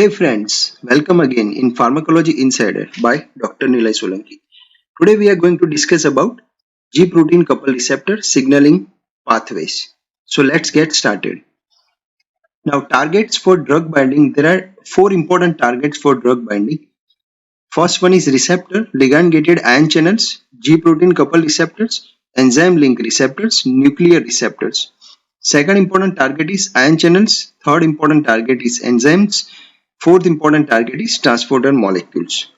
Hey friends, welcome again in Pharmacology Insider by Dr. Nilay Solanki. Today we are going to discuss about G protein couple receptor signaling pathways. So let's get started. Now targets for drug binding. There are four important targets for drug binding. First one is receptor, ligand gated ion channels, G protein couple receptors, enzyme link receptors, nuclear receptors. Second important target is ion channels. Third important target is enzymes. Fourth important target is transporter molecules.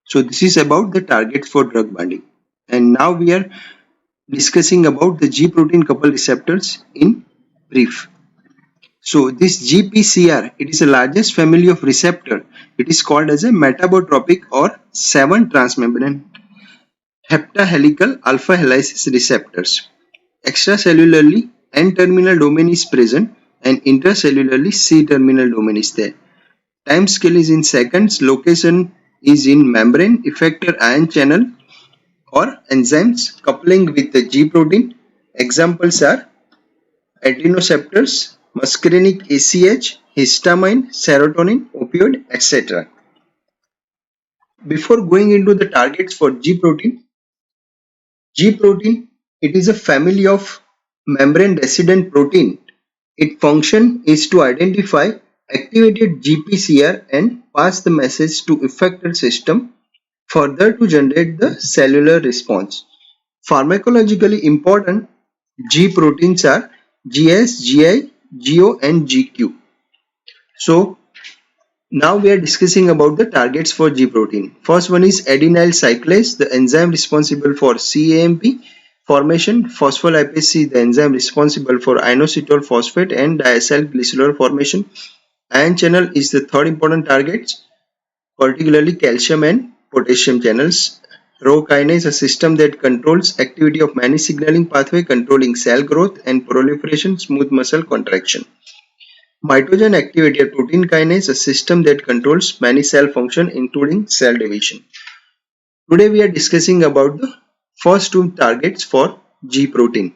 So this is about the targets for drug binding. And now we are discussing about the G protein couple receptors in brief. So this GPCR, it is the largest family of receptor. It is called as a metabotropic or 7 transmembrane heptahelical alpha helices receptors. Extracellularly, N-terminal domain is present and intracellularly C-terminal domain is there. Time scale is in seconds, location is in membrane, effector ion channel or enzymes coupling with the G protein. Examples are adrenoceptors, muscarinic ACH, histamine, serotonin, opioid, etc. Before going into the targets for G protein, it is a family of membrane resident protein. Its function is to identify activated GPCR and pass the message to effector system further to generate the cellular response. Pharmacologically important G proteins are GS, GI, GO and GQ. So now we are discussing about the targets for G protein. First one is adenyl cyclase, the enzyme responsible for CAMP formation, phospholipase C, the enzyme responsible for inositol phosphate and diacylglycerol formation. Ion channel is the third important target, particularly calcium and potassium channels. Rho kinase, a system that controls activity of many signaling pathway controlling cell growth and proliferation, smooth muscle contraction. Mitogen activated protein kinase, a system that controls many cell function including cell division. Today we are discussing about the first two targets for G protein.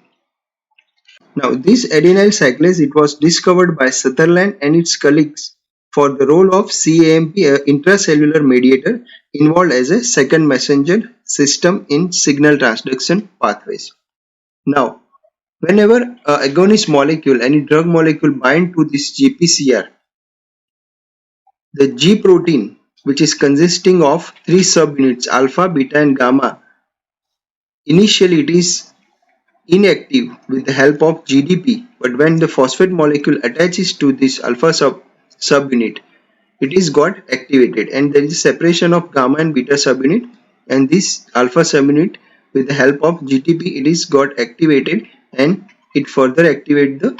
Now this adenyl cyclase, it was discovered by Sutherland and its colleagues for the role of CAMP, intracellular mediator involved as a second messenger system in signal transduction pathways. Now whenever agonist molecule, any drug molecule bind to this GPCR, the G protein, which is consisting of three subunits alpha, beta and gamma, initially it is inactive with the help of GDP, but when the phosphate molecule attaches to this alpha subunit, it is got activated and there is a separation of gamma and beta subunit, and this alpha subunit with the help of GTP it is got activated and it further activates the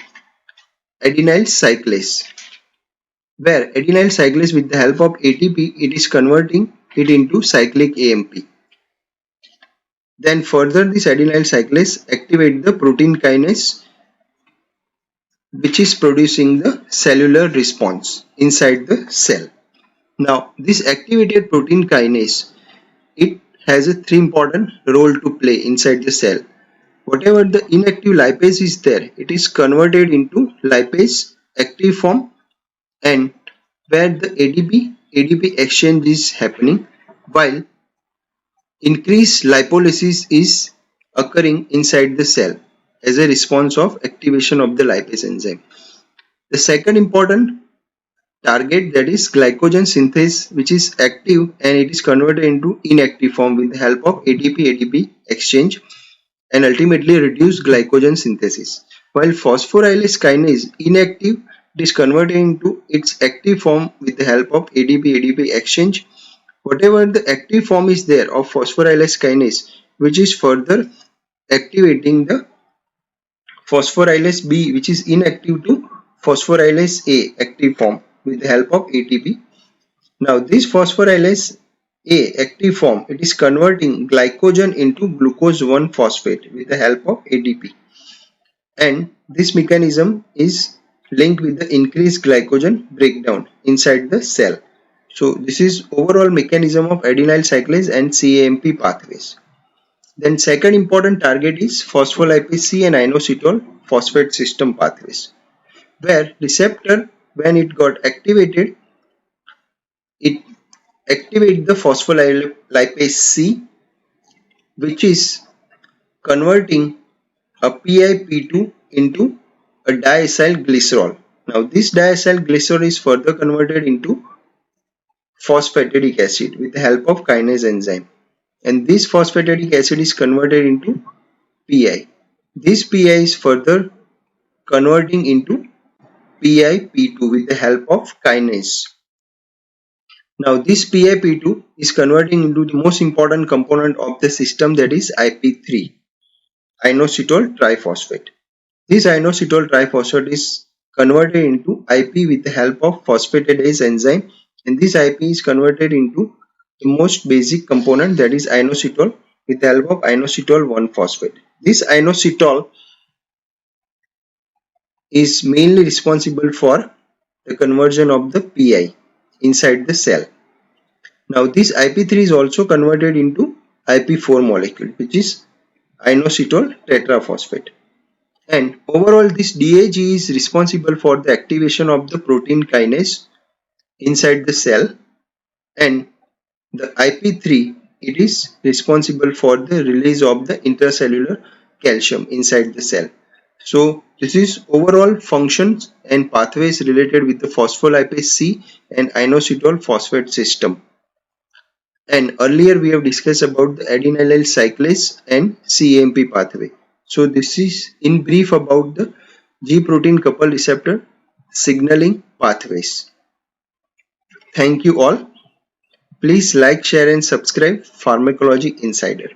adenyl cyclase, where adenyl cyclase with the help of ATP it is converting it into cyclic AMP. Then further this adenyl cyclase activate the protein kinase, which is producing the cellular response inside the cell. Now this activated protein kinase, it has a three important role to play inside the cell. Whatever the inactive lipase is there, it is converted into lipase active form, and where the ADP exchange is happening while increased lipolysis is occurring inside the cell as a response of activation of the lipase enzyme. The second important target, that is glycogen synthase, which is active and it is converted into inactive form with the help of ATP exchange and ultimately reduce glycogen synthesis. While phosphorylase kinase inactive, it is converted into its active form with the help of ADP exchange. Whatever the active form is there of phosphorylase kinase, which is further activating the phosphorylase B, which is inactive, to phosphorylase A active form with the help of ATP. Now this phosphorylase A active form, it is converting glycogen into glucose 1-phosphate with the help of ADP, and this mechanism is linked with the increased glycogen breakdown inside the cell. So this is overall mechanism of adenyl cyclase and CAMP pathways. Then second important target is phospholipase C and inositol phosphate system pathways, where receptor when it got activated, it activates the phospholipase C, which is converting a PIP2 into a diacylglycerol. Now this diacylglycerol is further converted into phosphatidic acid with the help of kinase enzyme, and this phosphatidic acid is converted into PI. This PI is further converting into PIP2 with the help of kinase. Now this PIP2 is converting into the most important component of the system, that is IP3, inositol triphosphate. This inositol triphosphate is converted into IP with the help of phosphatidase enzyme, and this IP is converted into the most basic component, that is inositol, with the help of inositol 1-phosphate. This inositol is mainly responsible for the conversion of the PI inside the cell. Now this IP3 is also converted into IP4 molecule, which is inositol tetraphosphate. And overall this DAG is responsible for the activation of the protein kinase inside the cell, and the IP3, it is responsible for the release of the intracellular calcium inside the cell. So this is overall functions and pathways related with the phospholipase C and inositol phosphate system. And earlier we have discussed about the adenylyl cyclase and cAMP pathway. So this is in brief about the G protein coupled receptor signaling pathways. Thank you all. Please like, share and subscribe Pharmacology Insider.